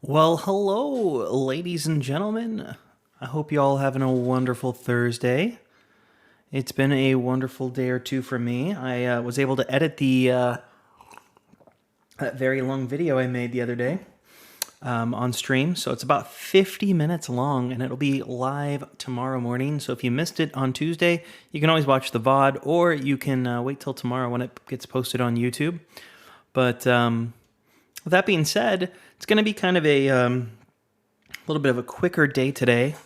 Well, hello, ladies and gentlemen. I hope you all having a wonderful Thursday. It's been a wonderful day or two for me. I was able to edit that very long video I made the other day on stream. So it's about 50 minutes long, and it'll be live tomorrow morning. So if you missed it on Tuesday, you can always watch the VOD, or you can wait till tomorrow when it gets posted on YouTube. But with that being said, it's going to be kind of a little bit of a quicker day today.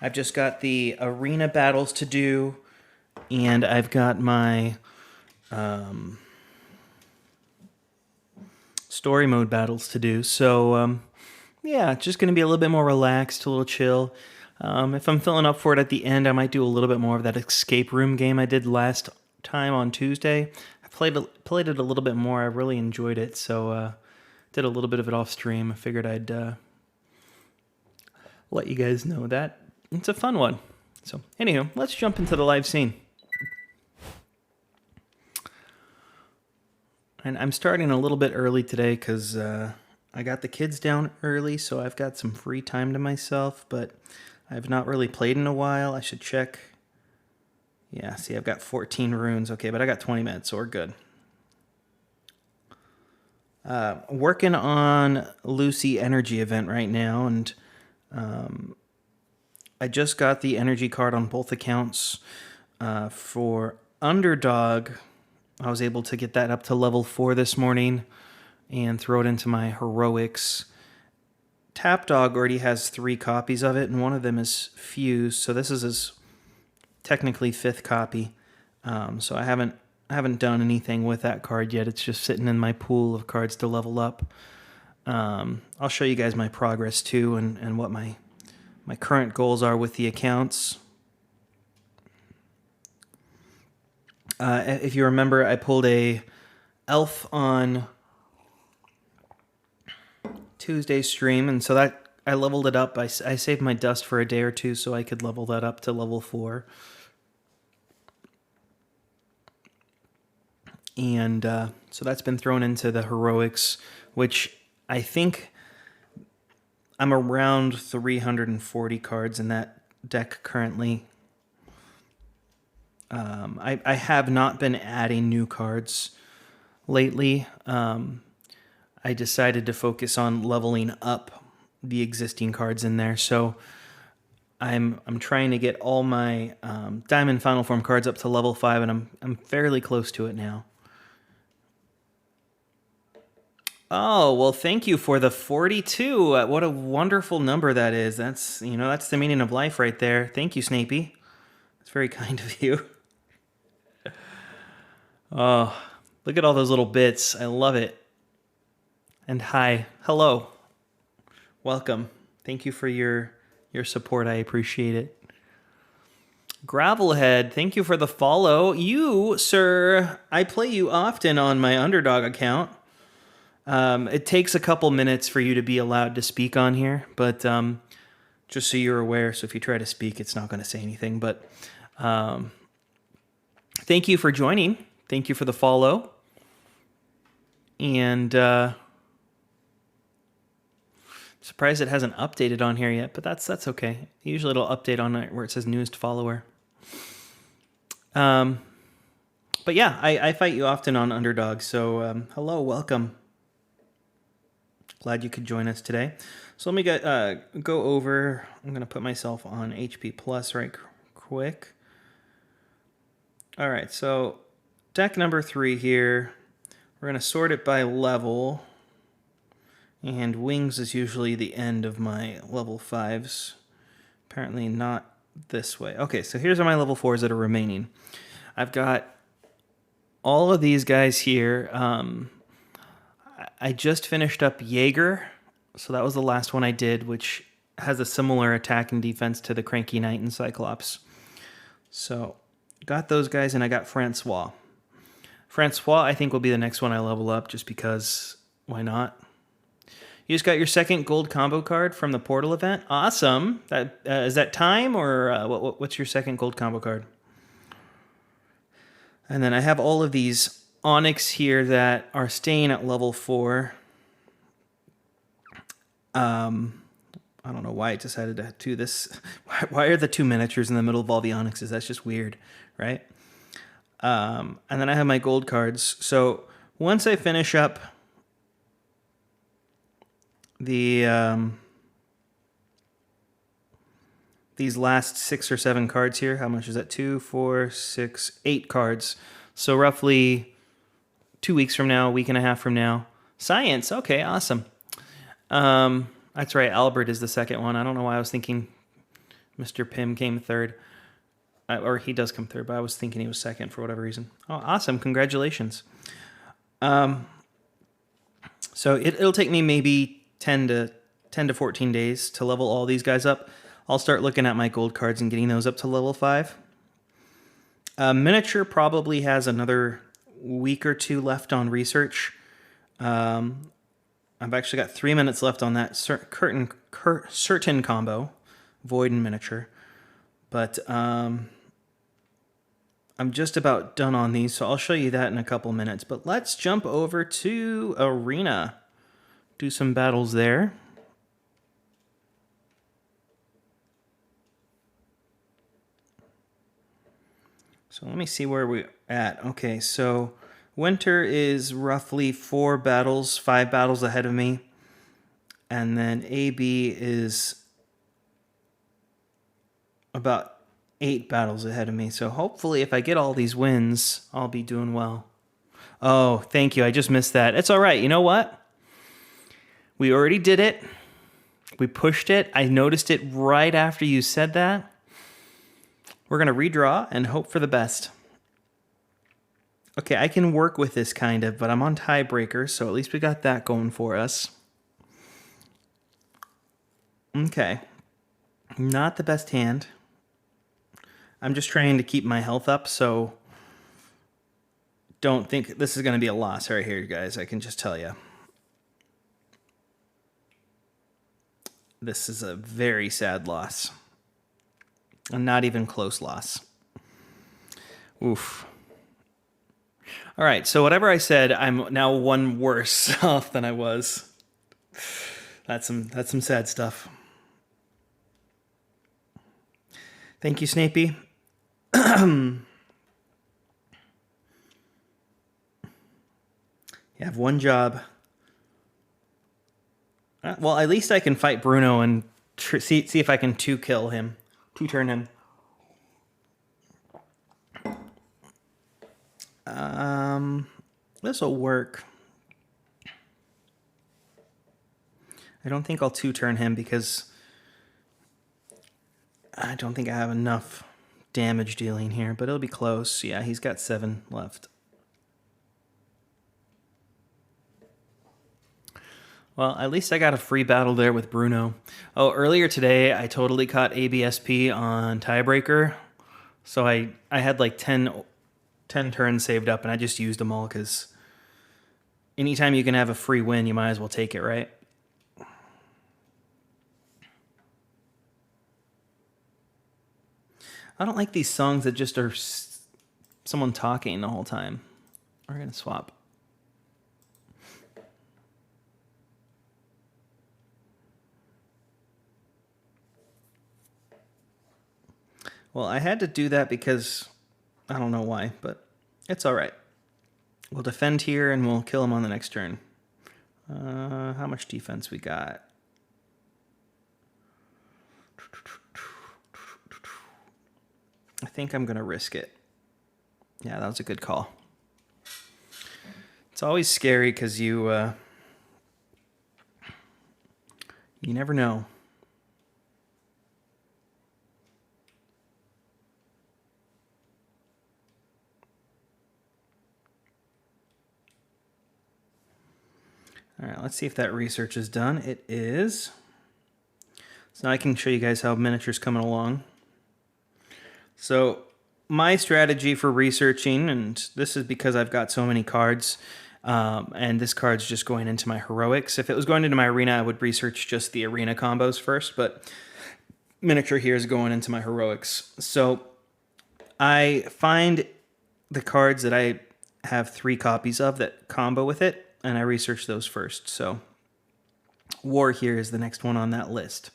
I've just got the arena battles to do, and I've got my story mode battles to do. So, yeah, it's just going to be a little bit more relaxed, a little chill. If I'm feeling up for it at the end, I might do a little bit more of that escape room game I did last time on Tuesday. I played it a little bit more. I really enjoyed it, so did a little bit of it off stream. I figured I'd let you guys know that it's a fun one. So, anywho, let's jump into the live scene. And I'm starting a little bit early today because I got the kids down early, so I've got some free time to myself, but I've not really played in a while. I should check. Yeah, see, I've got 14 runes. Okay, but I got 20 minutes, so we're good. Working on Lucy Energy event right now, and I just got the energy card on both accounts. For Underdog, I was able to get that up to level 4 this morning and throw it into my heroics. Tapdawg already has 3 copies of it, and one of them is fused, so this is his technically 5th copy. So I haven't done anything with that card yet. It's just sitting in my pool of cards to level up. I'll show you guys my progress too, and what my current goals are with the accounts. If you remember, I pulled a elf on Tuesday's stream, and so that I leveled it up. I saved my dust for a day or two so I could level that up to level 4. And so that's been thrown into the heroics, which I think I'm around 340 cards in that deck currently. I have not been adding new cards lately. I decided to focus on leveling up the existing cards in there. So I'm trying to get all my Diamond Final Form cards up to level 5, and I'm fairly close to it now. Oh, well, thank you for the 42. What a wonderful number that is. That's the meaning of life right there. Thank you, Snapey. That's very kind of you. Oh, look at all those little bits. I love it. And hi. Hello. Welcome. Thank you for your support. I appreciate it. Gravelhead, thank you for the follow. You, sir, I play you often on my Underdog account. It takes a couple minutes for you to be allowed to speak on here, but just so you're aware, so if you try to speak, it's not going to say anything. But thank you for joining. Thank you for the follow. And surprised it hasn't updated on here yet, but that's okay. Usually it'll update on it where it says newest follower. But yeah, I fight you often on Underdog, so hello, welcome. Glad you could join us today. So let me go over. I'm going to put myself on HP Plus right quick. All right, so deck number 3 here. We're going to sort it by level. And wings is usually the end of my level 5s. Apparently not this way. Okay, so here's my level 4s that are remaining. I've got all of these guys here. I just finished up Jaeger, so that was the last one I did, which has a similar attack and defense to the Cranky Knight and Cyclops. So, got those guys, and I got Francois. Francois, I think, will be the next one I level up, just because, why not? You just got your second gold combo card from the Portal event. Awesome. Is that time, or what's your second gold combo card? And then I have all of these Onyx here that are staying at level 4. I don't know why I decided to do this. Why are the two miniatures in the middle of all the onyxes? That's just weird, right? And then I have my gold cards. So once I finish up the these last 6 or 7 cards here, how much is that? 2, 4, 6, 8 cards. So roughly 2 weeks from now, a week and a half from now. Science. Okay, awesome. That's right. Albert is the second one. I don't know why I was thinking Mr. Pym came third. Or he does come third, but I was thinking he was second for whatever reason. Oh, awesome. Congratulations. So it'll take me maybe 10 to 14 days to level all these guys up. I'll start looking at my gold cards and getting those up to level 5. Miniature probably has another week or 2 left on research. I've actually got 3 minutes left on that certain combo, Void and Miniature. But I'm just about done on these, so I'll show you that in a couple minutes. But let's jump over to Arena. Do some battles there. So let me see where we're at. Okay, so Winter is roughly 5 battles ahead of me. And then AB is about 8 battles ahead of me. So hopefully if I get all these wins, I'll be doing well. Oh, thank you. I just missed that. It's all right. You know what? We already did it. We pushed it. I noticed it right after you said that. We're going to redraw and hope for the best. Okay, I can work with this kind of, but I'm on tiebreaker, so at least we got that going for us. Okay. Not the best hand. I'm just trying to keep my health up, so don't think this is going to be a loss right here, guys. I can just tell you. This is a very sad loss. A not even close loss. Oof. All right, so whatever I said, I'm now 1 worse off than I was. That's some sad stuff. Thank you, Snapey. You have 1 job. Well, at least I can fight Bruno and see if I can 2-kill him. 2-turn him. This will work. I don't think I'll 2-turn him because I don't think I have enough damage dealing here, but it'll be close. Yeah, he's got 7 left. Well, at least I got a free battle there with Bruno. Oh, earlier today, I totally caught ABSP on Tiebreaker. So I had like 10 turns saved up, and I just used them all because anytime you can have a free win, you might as well take it, right? I don't like these songs that just are someone talking the whole time. We're going to swap. Well, I had to do that because I don't know why, but it's all right. We'll defend here and we'll kill him on the next turn. How much defense we got? I think I'm going to risk it. Yeah, that was a good call. It's always scary because you never know. All right, let's see if that research is done. It is. So now I can show you guys how miniature's coming along. So my strategy for researching, and this is because I've got so many cards, and this card's just going into my heroics. If it was going into my arena, I would research just the arena combos first, but miniature here is going into my heroics. So I find the cards that I have 3 copies of that combo with it, and I research those first. So War here is the next one on that list.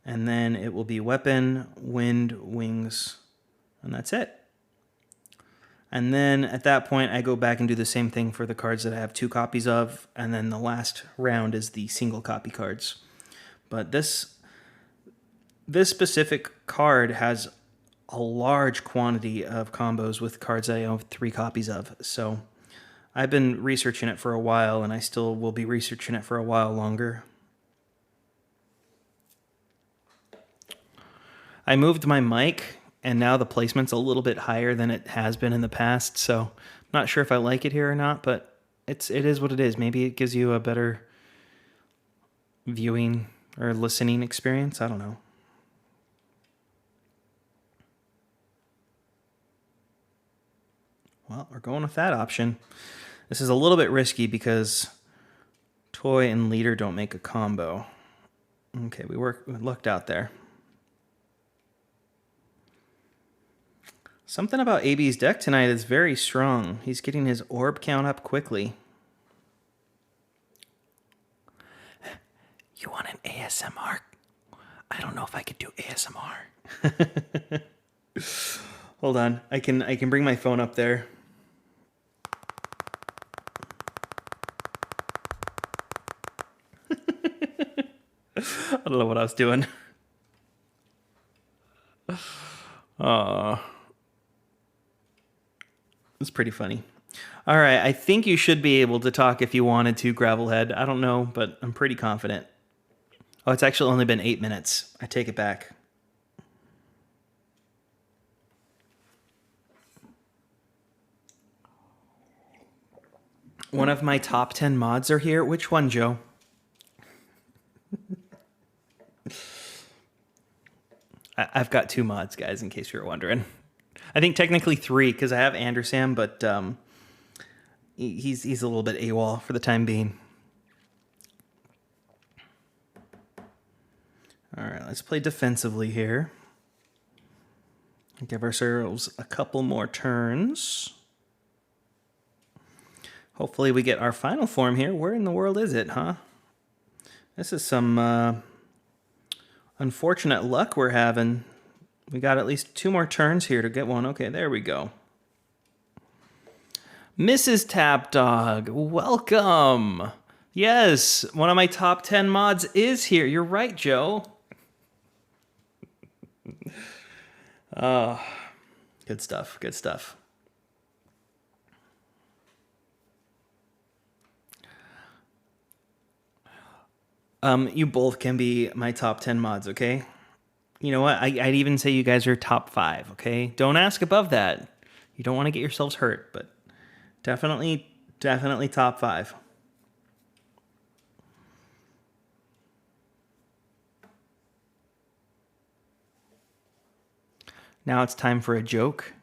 And then it will be weapon, wind, wings, and that's it. And then at that point, I go back and do the same thing for the cards that I have 2 copies of. And then the last round is the single copy cards. But this specific card has a large quantity of combos with cards I own 3 copies of. So I've been researching it for a while, and I still will be researching it for a while longer. I moved my mic, and now the placement's a little bit higher than it has been in the past, so I'm not sure if I like it here or not, but it is what it is. Maybe it gives you a better viewing or listening experience. I don't know. Well, we're going with that option. This is a little bit risky because toy and leader don't make a combo. Okay, we lucked out there. Something about AB's deck tonight is very strong. He's getting his orb count up quickly. You want an ASMR? I don't know if I could do ASMR. Hold on. I can bring my phone up there. I don't know what I was doing. It's pretty funny. All right, I think you should be able to talk if you wanted to, Gravelhead. I don't know, but I'm pretty confident. Oh, it's actually only been 8 minutes. I take it back. One of my top 10 mods are here. Which one, Joe? I've got 2 mods, guys, in case you're wondering. I think technically 3, because I have Andersam, but he's a little bit AWOL for the time being. All right, let's play defensively here. Give ourselves a couple more turns. Hopefully we get our final form here. Where in the world is it, huh? This is some unfortunate luck we're having. We got at least 2 more turns here to get one. Okay, there we go. Mrs. Tapdawg, welcome. Yes, one of my top 10 mods is here. You're right, Joe. Oh, good stuff, good stuff. You both can be my top 10 mods, okay? You know what? I'd even say you guys are top 5, okay? Don't ask above that. You don't want to get yourselves hurt, but definitely top 5. Now it's time for a joke.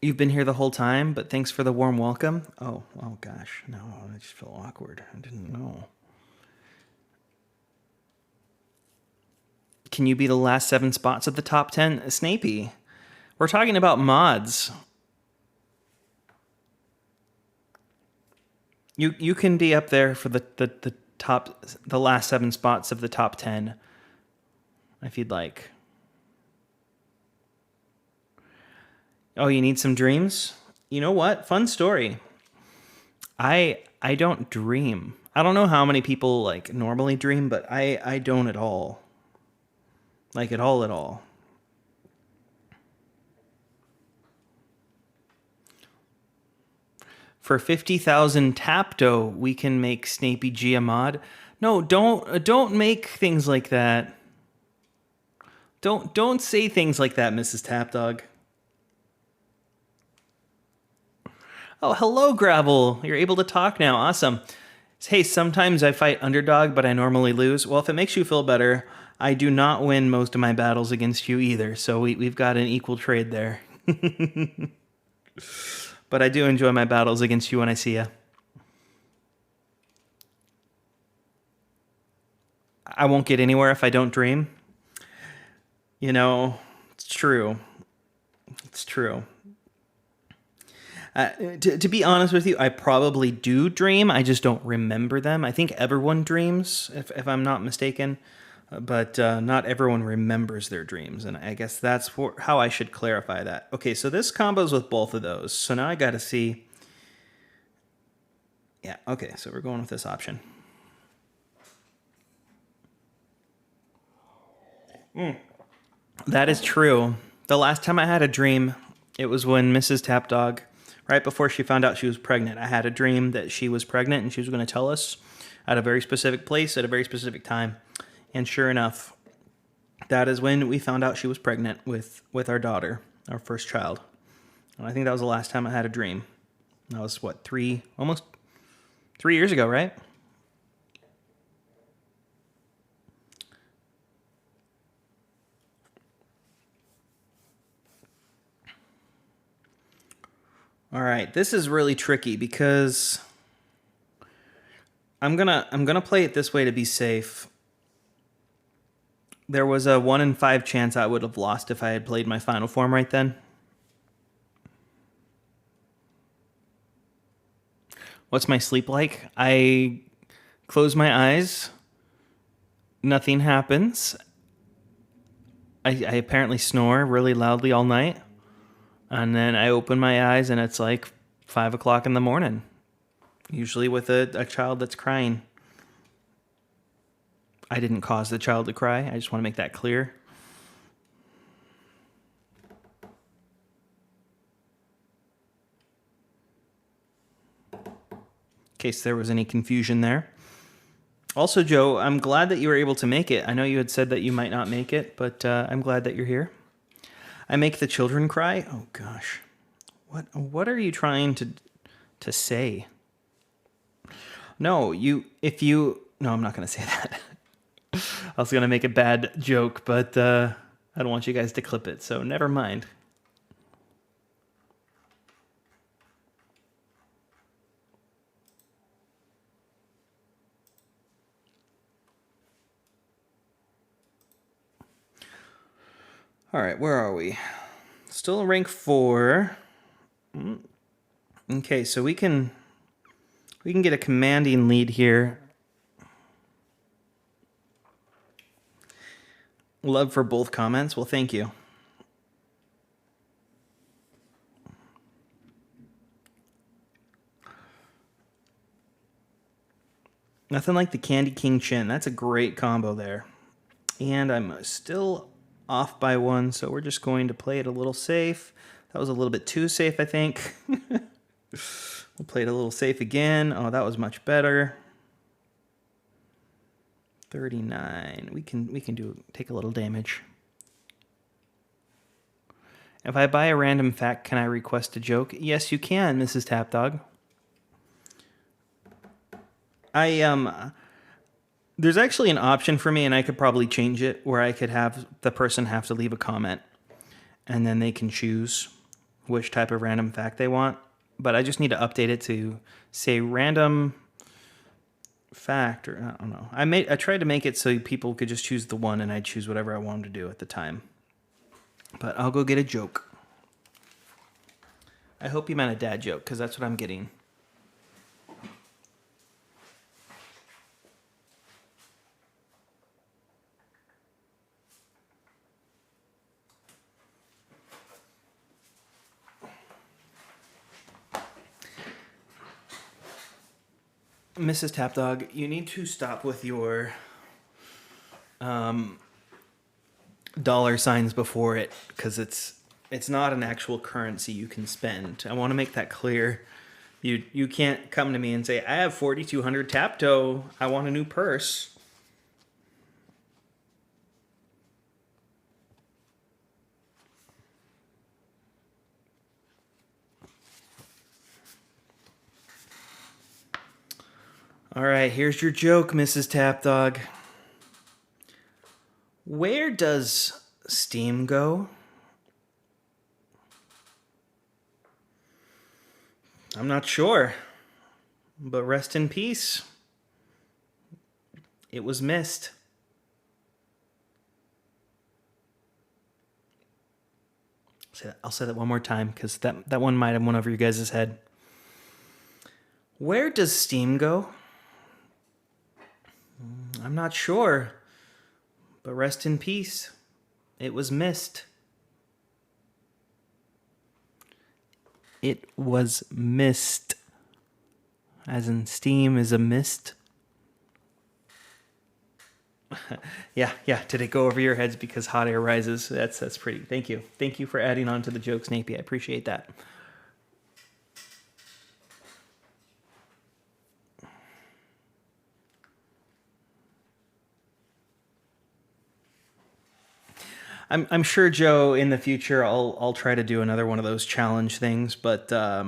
You've been here the whole time, but thanks for the warm welcome. Oh gosh, no, I just feel awkward. I didn't know. Can you be the last 7 spots of the top 10? Snapey, we're talking about mods. You can be up there for the last 7 spots of the top 10 if you'd like. Oh, you need some dreams? You know what? Fun story. I don't dream. I don't know how many people like normally dream, but I don't at all. Like at all. For 50,000 Tapdawg, we can make Snapey G a mod. No, don't make things like that. Don't say things like that, Mrs. Tapdawg. Oh, hello, Gravel. You're able to talk now. Awesome. Hey, sometimes I fight underdog, but I normally lose. Well, if it makes you feel better, I do not win most of my battles against you either, so we've got an equal trade there. But I do enjoy my battles against you when I see you. I won't get anywhere if I don't dream. You know, it's true. It's true. To be honest with you, I probably do dream. I just don't remember them. I think everyone dreams, if I'm not mistaken, but not everyone remembers their dreams. And I guess that's how I should clarify that. Okay, so this combos with both of those. So now I got to see. Yeah, okay, so we're going with this option. That is true. The last time I had a dream, it was when Mrs. Tapdawg, right before she found out she was pregnant, I had a dream that she was pregnant and she was going to tell us at a very specific place at a very specific time. And sure enough, that is when we found out she was pregnant with our daughter, our first child. And I think that was the last time I had a dream. That was what, almost 3 years ago, right? All right, this is really tricky because I'm gonna play it this way to be safe. There was a 1 in 5 chance I would have lost if I had played my final form right then. What's my sleep like? I close my eyes. Nothing happens. I apparently snore really loudly all night. And then I open my eyes and it's like 5 o'clock in the morning. Usually with a child that's crying. I didn't cause the child to cry. I just want to make that clear. In case there was any confusion there. Also, Joe, I'm glad that you were able to make it. I know you had said that you might not make it, but I'm glad that you're here. I make the children cry? Oh, gosh. What are you trying to say? No, No, I'm not going to say that. I was going to make a bad joke, but I don't want you guys to clip it, so never mind. All right, where are we? Still rank 4. Okay, so we can get a commanding lead here. Love for both comments. Well, thank you. Nothing like the Candy King Chin. That's a great combo there. And I'm still off by 1, so we're just going to play it a little safe. That was a little bit too safe, I think. We'll play it a little safe again. Oh, that was much better. 39. We can take a little damage. If I buy a random fact, can I request a joke? Yes, you can, Mrs. Tapdawg. There's actually an option for me, and I could probably change it, where I could have the person have to leave a comment, and then they can choose which type of random fact they want. But I just need to update it to say random fact, or I don't know. I tried to make it so people could just choose the one, and I'd choose whatever I wanted to do at the time. But I'll go get a joke. I hope you meant a dad joke, because that's what I'm getting. Mrs. Tapdawg, you need to stop with your dollar signs before it, because it's not an actual currency you can spend. I want to make that clear. You can't come to me and say, I have 4,200 Tapdawg. I want a new purse. All right, here's your joke, Mrs. Tapdawg. Where does steam go? I'm not sure, but rest in peace. It was missed. I'll say that one more time because that one might have went over your guys' head. Where does steam go? I'm not sure, but rest in peace. It was mist. It was mist. As in steam is a mist. Yeah. Did it go over your heads because hot air rises? That's pretty. Thank you. Thank you for adding on to the joke, Snapey. I appreciate that. I'm sure, Joe, in the future I'll try to do another one of those challenge things, but I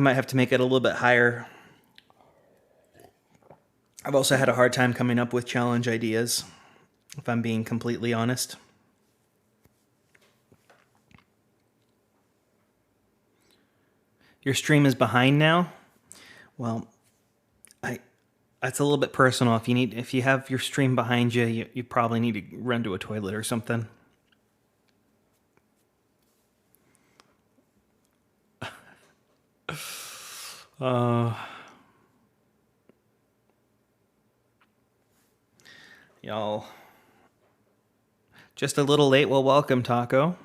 might have to make it a little bit higher. I've also had a hard time coming up with challenge ideas, if I'm being completely honest. Your stream is behind now? Well, that's a little bit personal. If you have your stream behind you, you probably need to run to a toilet or something. Y'all, just a little late. Well, welcome, Taco.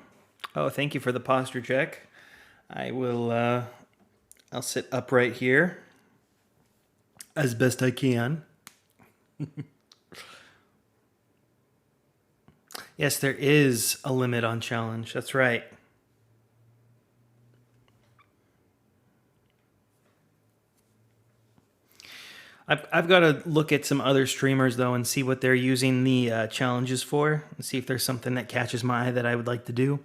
Oh, thank you for the posture check. I'll sit upright here as best I can. Yes, there is a limit on challenge. That's right. I've got to look at some other streamers, though, and see what they're using the challenges for, and see if there's something that catches my eye that I would like to do.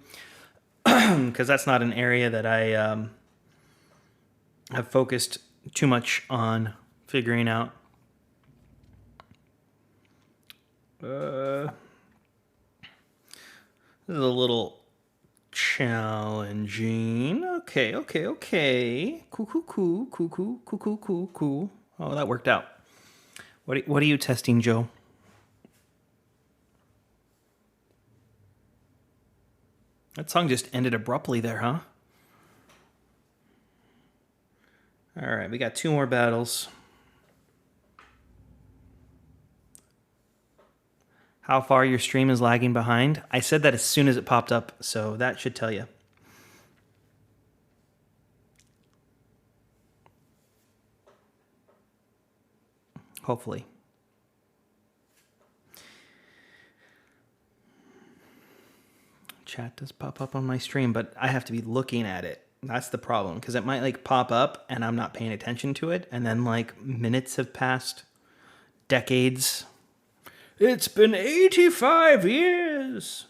Because that's not an area that I have focused too much on figuring out. This is a little challenging. Okay. Cool. Oh, that worked out. What are you testing, Joe? That song just ended abruptly there, huh? All right, we got 2 more battles. How far your stream is lagging behind? I said that as soon as it popped up, so that should tell you. Hopefully. Chat does pop up on my stream, but I have to be looking at it. That's the problem, because it might like pop up and I'm not paying attention to it, and then like minutes have passed, decades. It's been 85 years.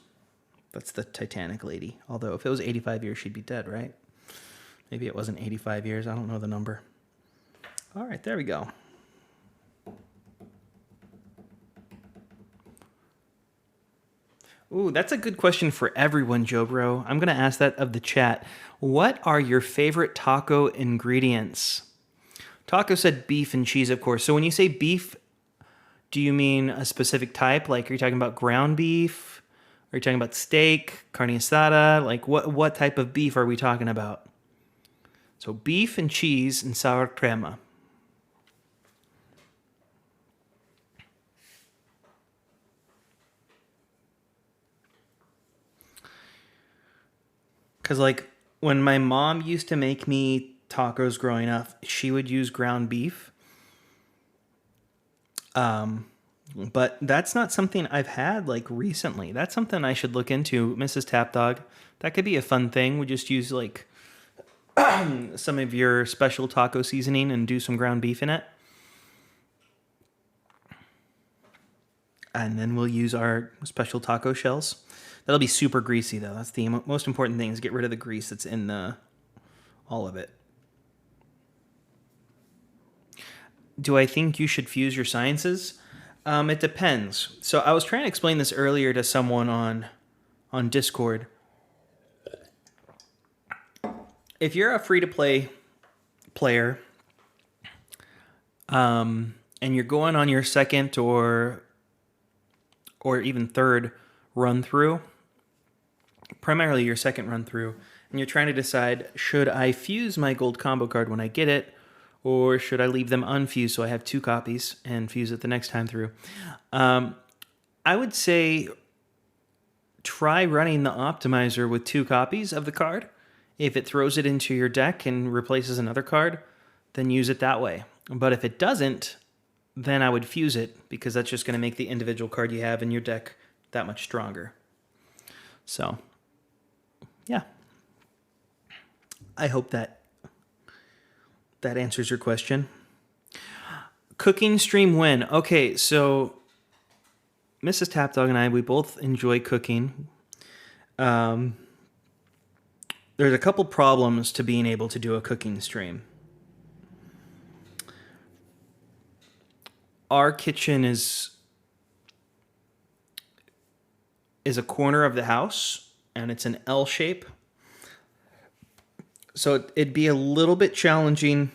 That's the Titanic lady. Although if it was 85 years, she'd be dead, right? Maybe it wasn't 85 years. I don't know the number. All right, there we go. Ooh, that's a good question for everyone, Joe Bro. I'm going to ask that of the chat. What are your favorite taco ingredients? Taco said beef and cheese, of course. So when you say beef, do you mean a specific type? Like, are you talking about ground beef? Are you talking about steak, carne asada? Like, what type of beef are we talking about? So beef and cheese and sour crema. Because, like, when my mom used to make me tacos growing up, she would use ground beef. But that's not something I've had, like, recently. That's something I should look into, Mrs. Tapdawg. That could be a fun thing. We just use, like, some of your special taco seasoning and do some ground beef in it. And then we'll use our special taco shells. That'll be super greasy, though. That's the most important thing, is get rid of the grease that's in all of it. Do I think you should fuse your sciences? It depends. So I was trying to explain this earlier to someone on Discord. If you're a free-to-play player, and you're going on your second or even third run through, primarily your second run through, and you're trying to decide, should I fuse my gold combo card when I get it, or should I leave them unfused so I have 2 copies and fuse it the next time through? I would say try running the optimizer with 2 copies of the card. If it throws it into your deck and replaces another card, then use it that way. But if it doesn't, then I would fuse it, because that's just going to make the individual card you have in your deck that much stronger. So, yeah. I hope that answers your question. Cooking stream win. Okay, so Mrs. Tapdawg and I, we both enjoy cooking. There's a couple problems to being able to do a cooking stream. Our kitchen is a corner of the house, and it's an L shape. So it'd be a little bit challenging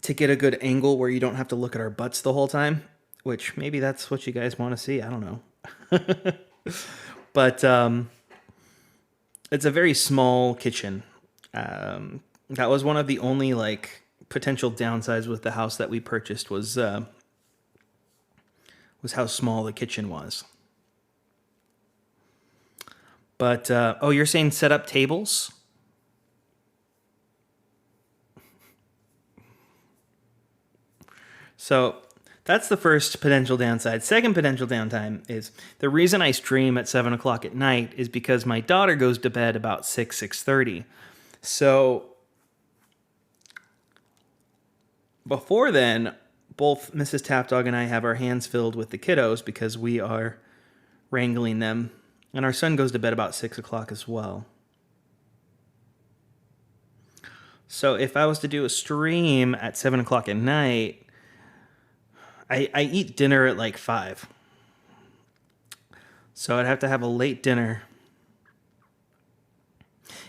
to get a good angle where you don't have to look at our butts the whole time, which maybe that's what you guys want to see. I don't know. But it's a very small kitchen. That was one of the only potential downsides with the house that we purchased was how small the kitchen was. But oh, you're saying set up tables? So that's the first potential downside. Second potential downtime is the reason I stream at 7 o'clock at night is because my daughter goes to bed about 6:30. So before then, both Mrs. Tapdawg and I have our hands filled with the kiddos because we are wrangling them. And our son goes to bed about 6 o'clock as well. So if I was to do a stream at 7 o'clock at night, I eat dinner at 5. So I'd have to have a late dinner.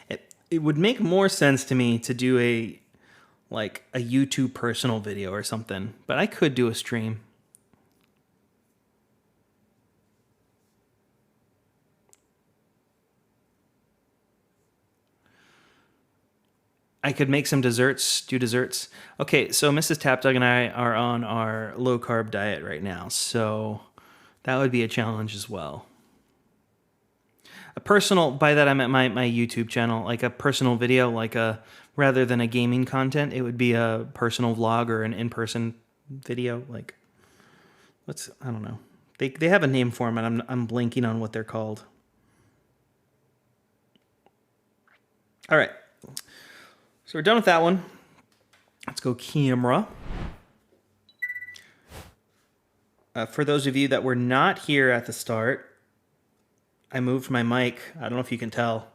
It would make more sense to me to do a YouTube personal video or something, but I could do a stream. I could make some desserts, do desserts. Okay, so Mrs. Tapdawg and I are on our low-carb diet right now, so that would be a challenge as well. A personal, by that I meant my YouTube channel, like a personal video, rather than a gaming content, it would be a personal vlog or an in-person video, I don't know. They have a name for them, and I'm blanking on what they're called. All right. So we're done with that one. Let's go camera. For those of you that were not here at the start, I moved my mic. I don't know if you can tell.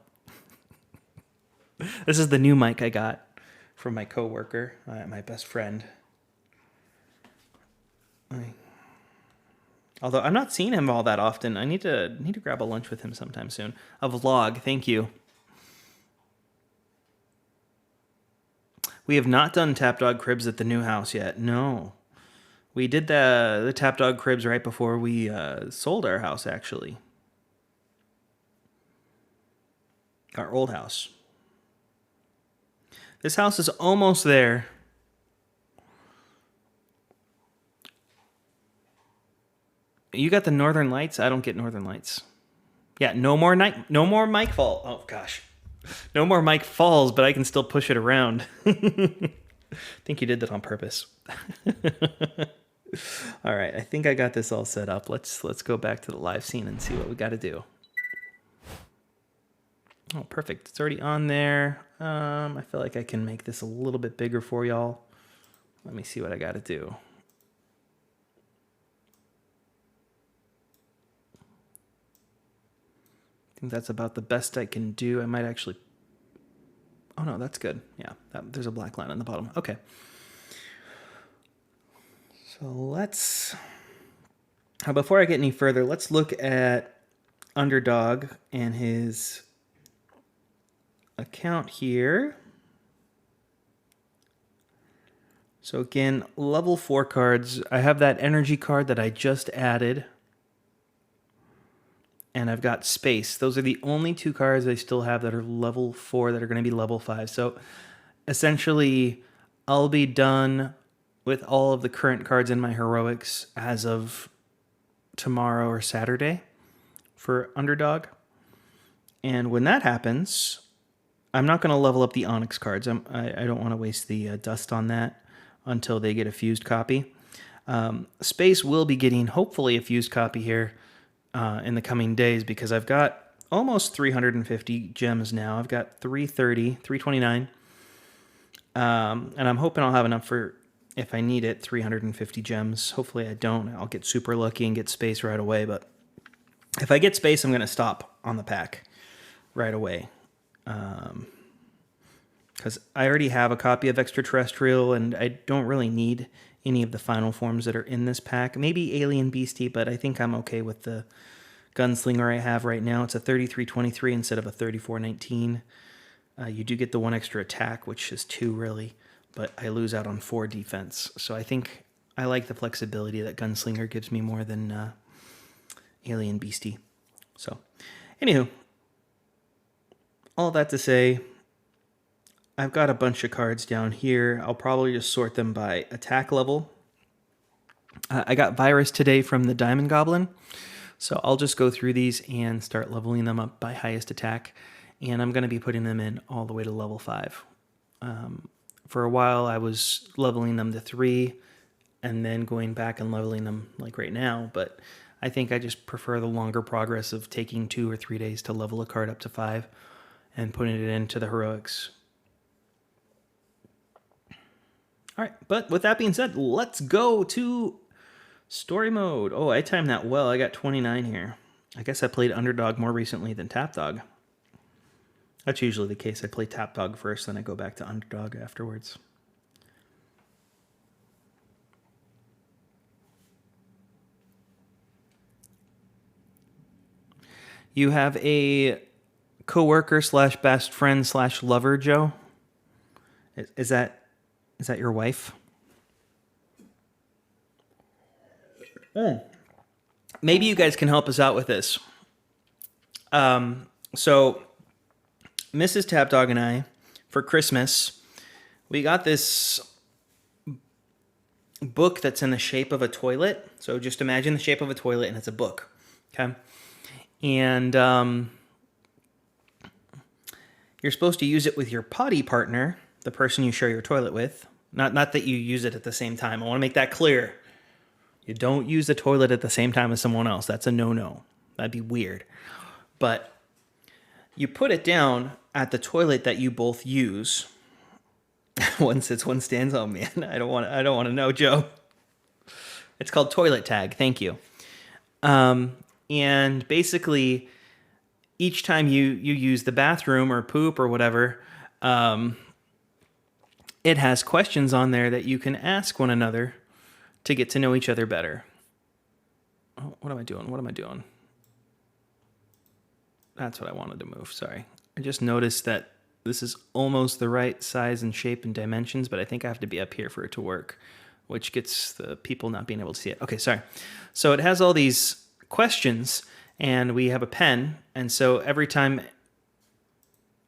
This is the new mic I got from my coworker, my best friend. Although I'm not seeing him all that often. I need to grab a lunch with him sometime soon. A vlog, thank you. We have not done Tapdawg cribs at the new house yet. No. We did the Tapdawg cribs right before we sold our house, actually. Our old house. This house is almost there. You got the Northern Lights? I don't get Northern Lights. Yeah, no more mic fall. Oh, gosh. No more mic falls, but I can still push it around. I think you did that on purpose. All right, I think I got this all set up. Let's go back to the live scene and see what we got to do. Oh, perfect. It's already on there. I feel like I can make this a little bit bigger for y'all. Let me see what I got to do. I think that's about the best I can do. I might actually... Oh, no, that's good. Yeah, there's a black line on the bottom. Okay. So let's... Before I get any further, let's look at Underdog and his account here. So again, level 4 cards. I have that energy card that I just added. and I've got Space. Those are the only two cards I still have that are level 4 that are going to be level 5. So essentially, I'll be done with all of the current cards in my heroics as of tomorrow or Saturday for Underdog. And when that happens, I'm not going to level up the Onyx cards. I don't want to waste the dust on that until they get a fused copy. Space will be getting, hopefully, a fused copy here in the coming days because I've got almost 350 gems now. I've got 330, 329. And I'm hoping I'll have enough for, if I need it, 350 gems. Hopefully I don't. I'll get super lucky and get Space right away. But if I get Space, I'm going to stop on the pack right away. Because I already have a copy of Extraterrestrial, and I don't really need any of the final forms that are in this pack. Maybe Alien Beastie, but I think I'm okay with the Gunslinger I have right now. It's a 3323 instead of a 3419. You do get the 1 extra attack, which is 2 really, but I lose out on 4 defense. So I think I like the flexibility that Gunslinger gives me more than Alien Beastie. So, anywho, all that to say, I've got a bunch of cards down here. I'll probably just sort them by attack level. I got Virus today from the Diamond Goblin, so I'll just go through these and start leveling them up by highest attack. And I'm going to be putting them in all the way to level 5. For a while, I was leveling them to 3 and then going back and leveling them like right now. But I think I just prefer the longer progress of taking 2 or 3 days to level a card up to 5 and putting it into the heroics. All right, but with that being said, let's go to story mode. Oh, I timed that well. I got 29 here. I guess I played Underdog more recently than Tapdawg. That's usually the case. I play Tapdawg first, then I go back to Underdog afterwards. You have a coworker slash best friend slash lover, Joe? Is that your wife? Maybe you guys can help us out with this. So Mrs. Tapdawg and I, for Christmas, we got this book that's in the shape of a toilet. So just imagine the shape of a toilet, and it's a book. Okay? And you're supposed to use it with your potty partner, the person you share your toilet with. Not that you use it at the same time. I want to make that clear. You don't use the toilet at the same time as someone else. That's a no-no. That'd be weird. But you put it down at the toilet that you both use. One sits, one stands. Oh man, I don't want to know, Joe. It's called toilet tag. Thank you. And basically, each time you use the bathroom or poop or whatever, it has questions on there that you can ask one another to get to know each other better. Oh, what am I doing? That's what I wanted to move. Sorry. I just noticed that this is almost the right size and shape and dimensions, but I think I have to be up here for it to work, which gets the people not being able to see it. Okay, sorry. So it has all these questions, and we have a pen, and so every time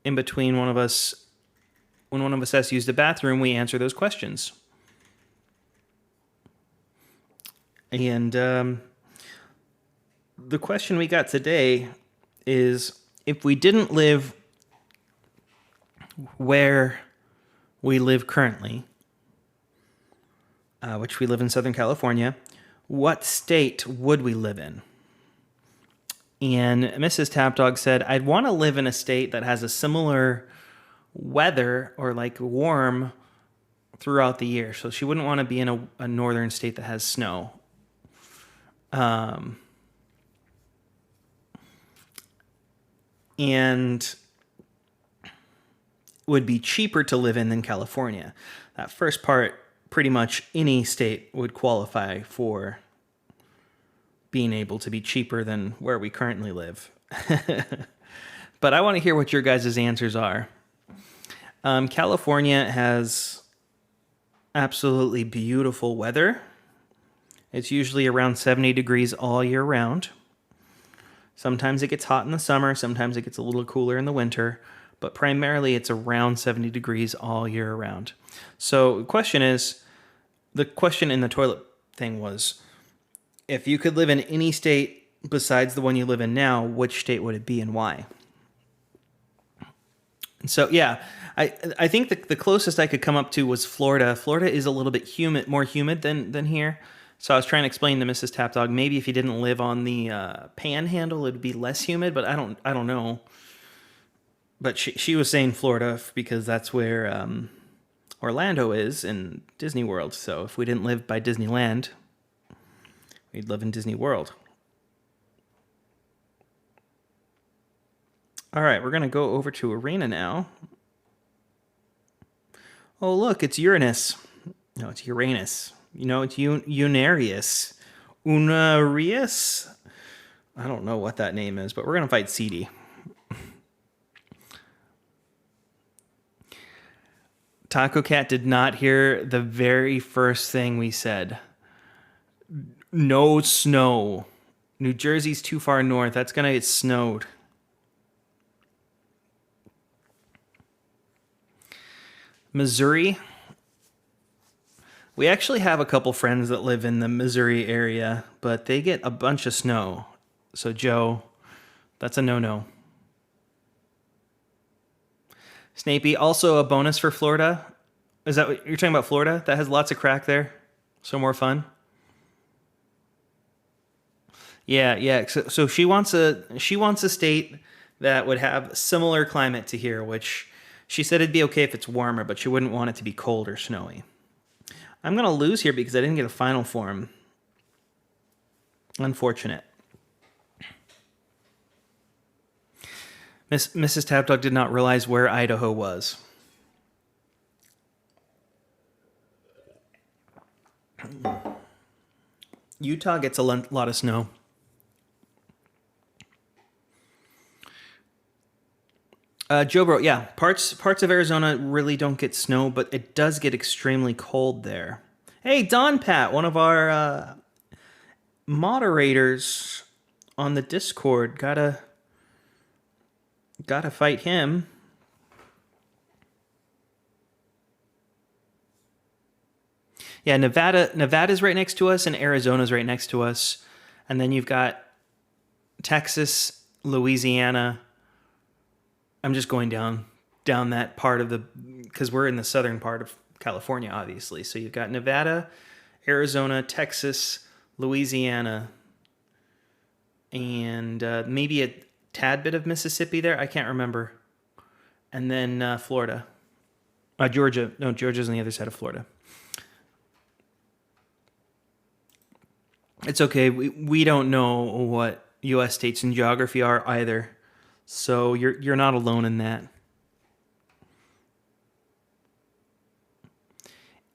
in between when one of us has to use the bathroom, we answer those questions. And the question we got today is, if we didn't live where we live currently, which we live in Southern California, what state would we live in? And Mrs. Tapdawg said, I'd want to live in a state that has a similar weather or like warm throughout the year. So she wouldn't want to be in a northern state that has snow. And would be cheaper to live in than California. That first part, pretty much any state would qualify for being able to be cheaper than where we currently live. But I want to hear what your guys' answers are. California has absolutely beautiful weather. It's usually around 70 degrees all year round. Sometimes it gets hot in the summer, sometimes it gets a little cooler in the winter, but primarily it's around 70 degrees all year round. So the question in the toilet thing was, if you could live in any state besides the one you live in now, which state would it be and why? And so yeah, I think the closest I could come up to was Florida. Florida is a little bit more humid than here. So I was trying to explain to Mrs. Tapdawg, maybe if you didn't live on the panhandle, it would be less humid, but I don't know. But she was saying Florida because that's where Orlando is in Disney World. So if we didn't live by Disneyland, we'd live in Disney World. All right, we're going to go over to Arena now. Oh, look, it's Uranus. No, it's Uranus. It's Unarius. Unarius? I don't know what that name is, but we're going to fight CD. Taco Cat did not hear the very first thing we said. No snow. New Jersey's too far north. That's going to get snowed. Missouri. We actually have a couple friends that live in the Missouri area, but they get a bunch of snow. So, Joe, that's a no-no. Snapey, also a bonus for Florida. Is that what you're talking about, Florida? That has lots of crack there. So more fun. Yeah. So she wants a state that would have similar climate to here, which she said it'd be okay if it's warmer, but she wouldn't want it to be cold or snowy. I'm going to lose here because I didn't get a final form. Unfortunate. Mrs. Tapdawg did not realize where Idaho was. Utah gets a lot of snow. Joe Bro, yeah, parts of Arizona really don't get snow, but it does get extremely cold there. Hey, Don Pat, one of our moderators on the Discord, gotta fight him. Yeah, Nevada's right next to us, and Arizona's right next to us, and then you've got Texas, Louisiana. I'm just going down that part of because we're in the southern part of California, obviously. So you've got Nevada, Arizona, Texas, Louisiana, and maybe a tad bit of Mississippi there. I can't remember. And then Florida. Georgia. No, Georgia's on the other side of Florida. It's okay. We don't know what U.S. states in geography are either. So you're not alone in that.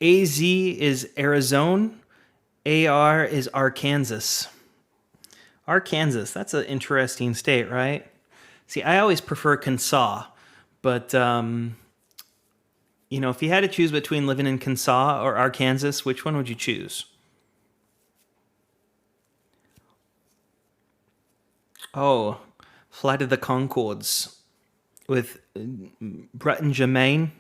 AZ is Arizona. AR is Arkansas. Arkansas, that's an interesting state, right? See, I always prefer Kansas, but if you had to choose between living in Kansas or Arkansas, which one would you choose? Oh, Flight of the Conchords with Brett and Jermaine.